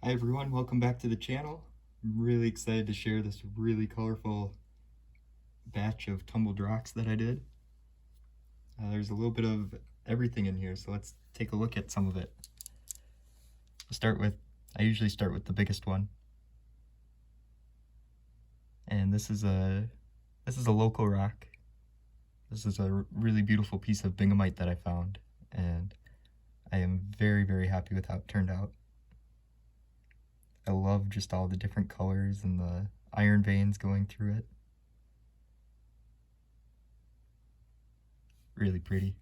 Hi everyone, welcome back to the channel. I'm really excited to share this really colorful batch of tumbled rocks that I did. There's a little bit of everything in here, so let's take a look at some of it. I usually start with the biggest one. And this is a local rock. This is a really beautiful piece of binghamite that I found, and I am very, very happy with how it turned out. I love just all the different colors and the iron veins going through it. Really pretty.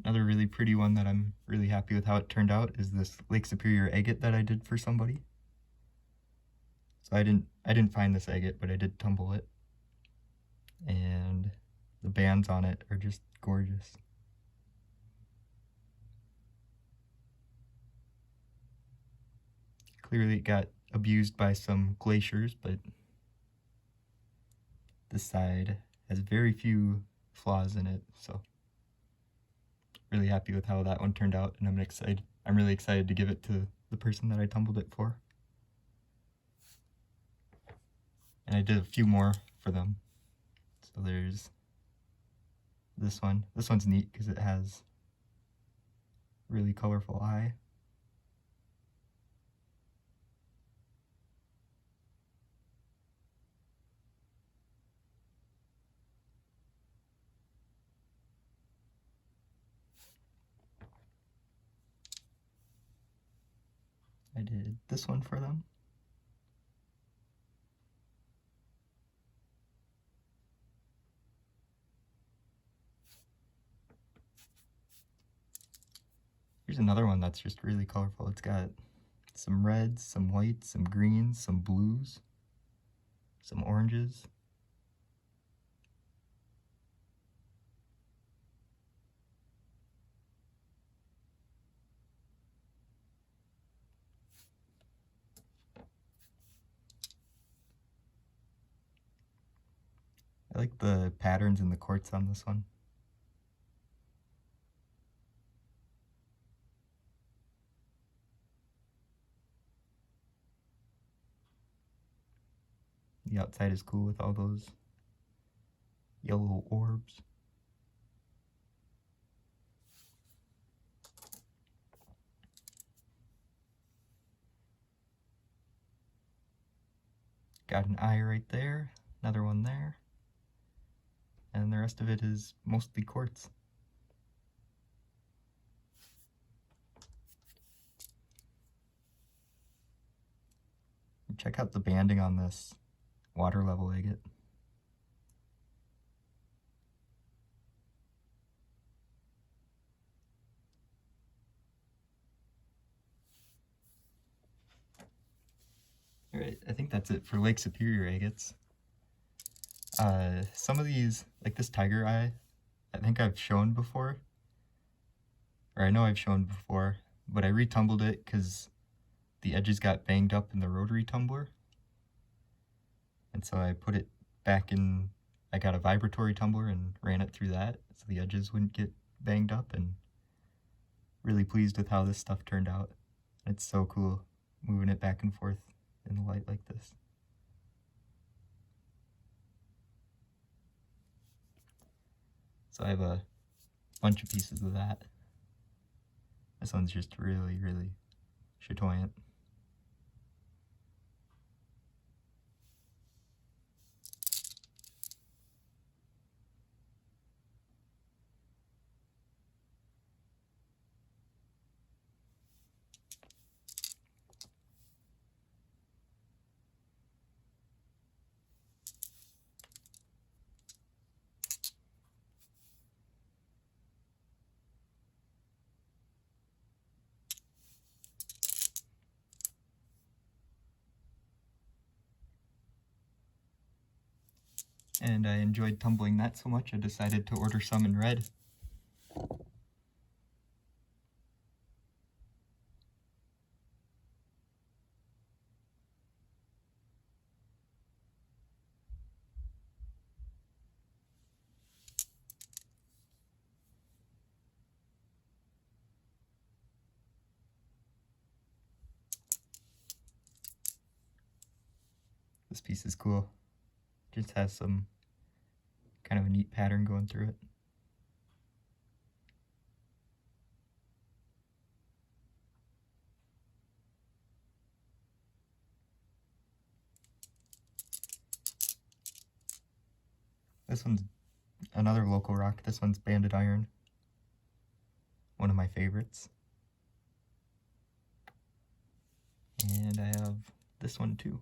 Another really pretty one that I'm really happy with how it turned out is this Lake Superior agate that I did for somebody. So I didn't find this agate, but I did tumble it. And the bands on it are just gorgeous. Clearly it got abused by some glaciers, but this side has very few flaws in it, so really happy with how that one turned out, and I'm really excited to give it to the person that I tumbled it for. And I did a few more for them. So there's this one. This one's neat because it has a really colorful eye. I did this one for them. Here's another one that's just really colorful. It's got some reds, some whites, some greens, some blues, some oranges. I like the patterns in the quartz on this one. The outside is cool with all those yellow orbs. Got an eye right there, another one there, and the rest of it is mostly quartz. Check out the banding on this water level agate. Alright, I think that's it for Lake Superior agates. Some of these, like this tiger eye, I think I've shown before. Or I know I've shown before, but I retumbled it because the edges got banged up in the rotary tumbler. And so I put it back in, I got a vibratory tumbler and ran it through that so the edges wouldn't get banged up, and really pleased with how this stuff turned out. It's so cool moving it back and forth in the light like this. So I have a bunch of pieces of that. This one's just really, really chatoyant. And I enjoyed tumbling that so much I decided to order some in red. This piece is cool. Just has some kind of a neat pattern going through it. This one's another local rock. This one's banded iron. One of my favorites. And I have this one too.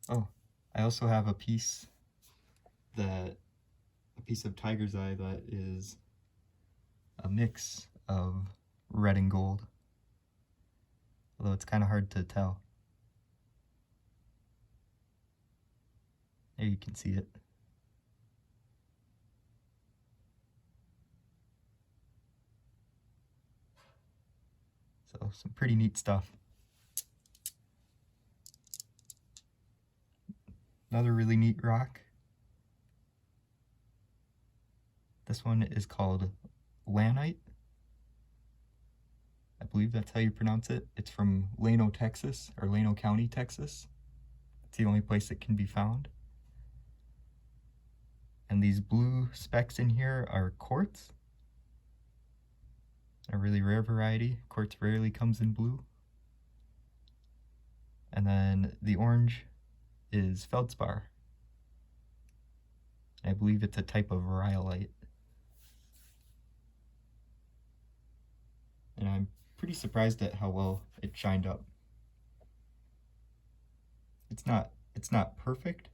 Oh, I also have a piece of tiger's eye that is a mix of red and gold. Although it's kind of hard to tell. There you can see it. So some pretty neat stuff. Another really neat rock. This one is called lanite. I believe that's how you pronounce it. It's from Llano, Texas, or Llano County, Texas. It's the only place it can be found. And these blue specks in here are quartz. A really rare variety. Quartz rarely comes in blue. And then the orange is feldspar. I believe it's a type of rhyolite. And I'm pretty surprised at how well it shined up. It's not perfect,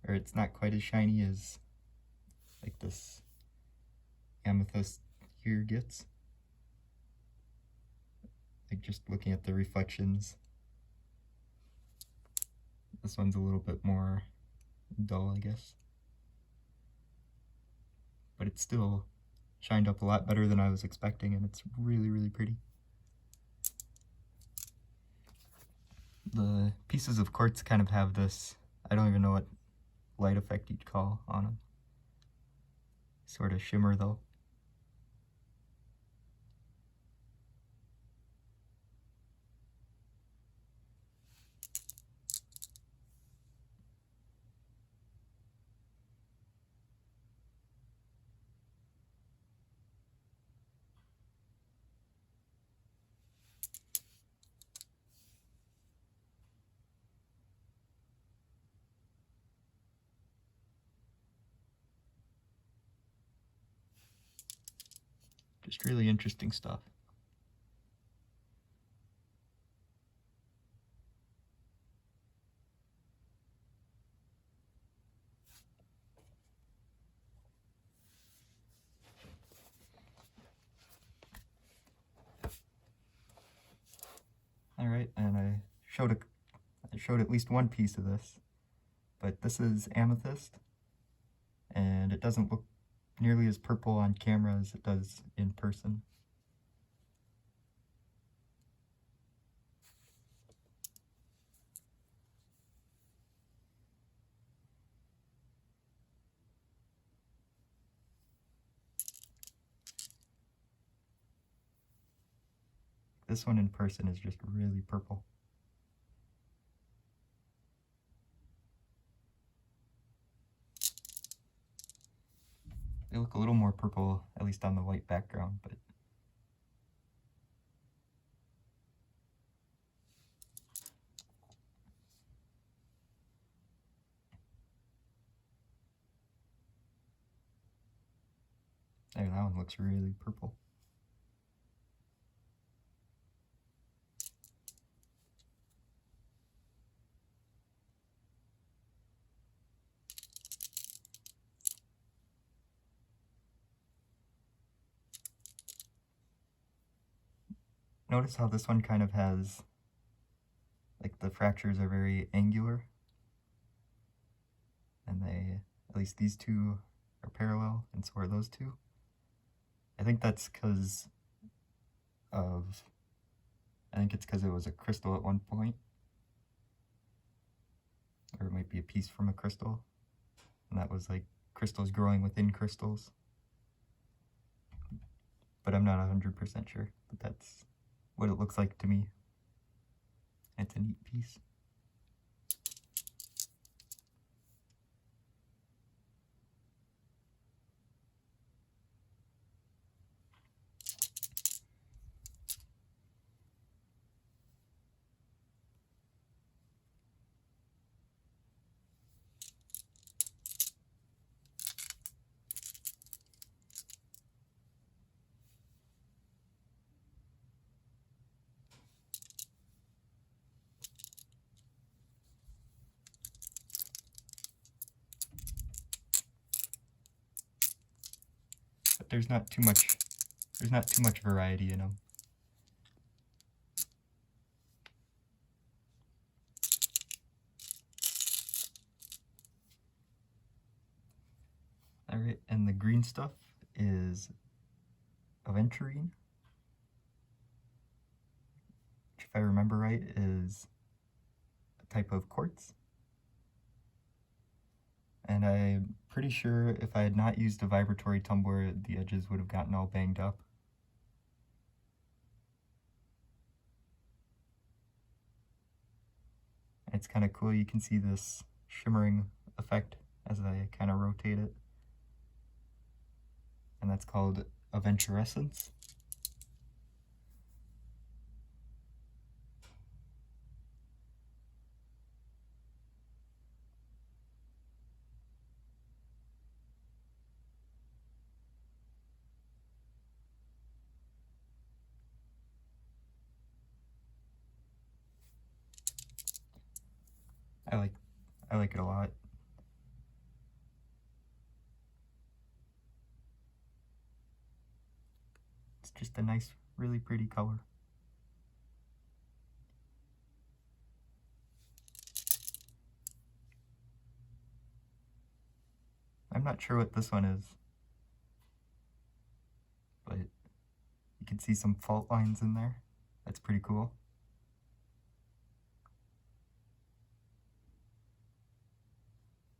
or it's not quite as shiny as like this amethyst here gets. Like just looking at the reflections, this one's a little bit more dull, I guess. But it's still shined up a lot better than I was expecting, and it's really, really pretty. The pieces of quartz kind of have this, I don't even know what light effect you'd call on them. Sort of shimmer though. Just really interesting stuff. All right, and I showed at least one piece of this, but this is amethyst, and it doesn't look nearly as purple on camera as it does in person. This one in person is just really purple. They look a little more purple, at least on the white background, but there, that one looks really purple. Notice how this one kind of has, like the fractures are very angular, and at least these two are parallel, and so are those two. I think that's because it was a crystal at one point, or it might be a piece from a crystal, and that was like crystals growing within crystals. but I'm not 100% sure. But that's what it looks like to me. It's a neat piece. But there's not too much variety in them. Alright, and the green stuff is aventurine, which if I remember right is a type of quartz. And I'm pretty sure if I had not used a vibratory tumbler, the edges would have gotten all banged up. And it's kind of cool, you can see this shimmering effect as I kind of rotate it. And that's called aventurescence. I like it a lot. It's just a nice, really pretty color. I'm not sure what this one is, but you can see some fault lines in there. That's pretty cool.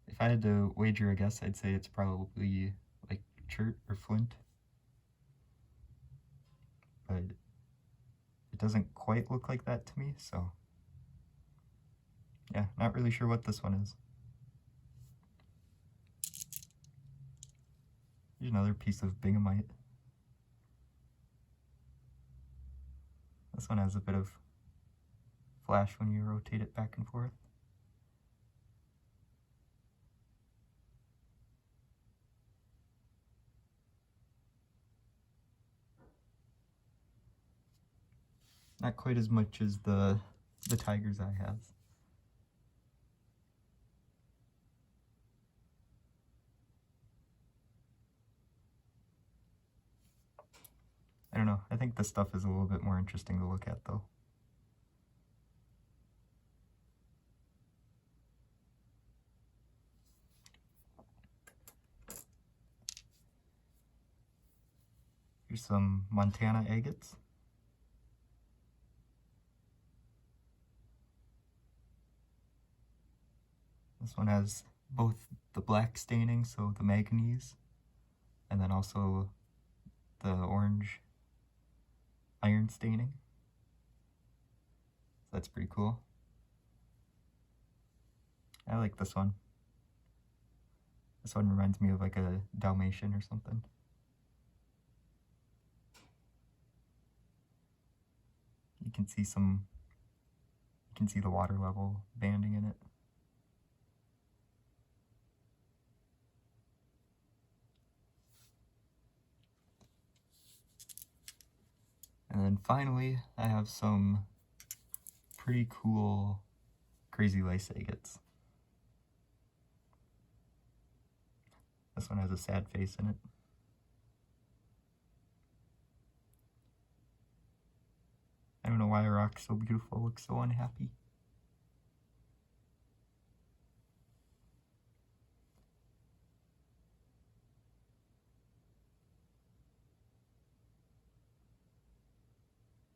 If I had to wager a guess, I'd say it's probably like chert or flint. But it doesn't quite look like that to me, so yeah, not really sure what this one is. Here's another piece of bingamite. This one has a bit of flash when you rotate it back and forth. Not quite as much as the tiger's eye has. I don't know, I think this stuff is a little bit more interesting to look at though. Here's some Montana agates. This one has both the black staining, so the manganese, and then also the orange iron staining. So that's pretty cool. I like this one. This one reminds me of like a Dalmatian or something. You can see the water level banding in it. And then finally, I have some pretty cool crazy lace agates. This one has a sad face in it. I don't know why a rock so beautiful looks so unhappy.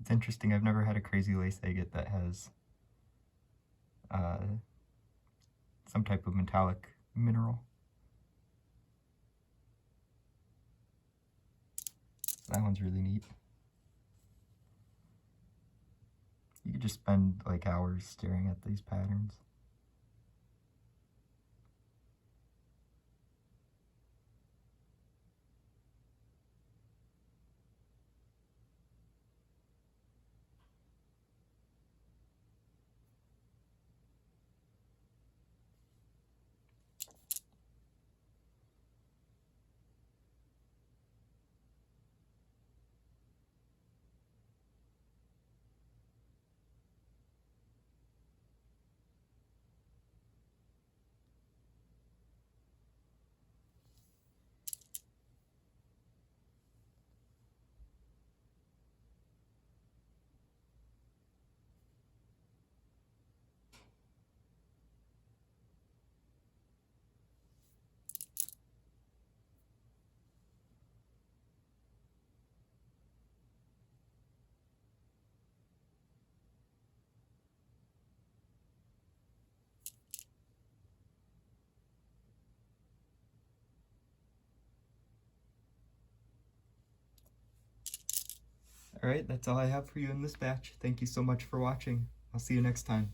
It's interesting, I've never had a crazy lace agate that has some type of metallic mineral. That one's really neat. You could just spend like hours staring at these patterns. Alright, that's all I have for you in this batch. Thank you so much for watching. I'll see you next time.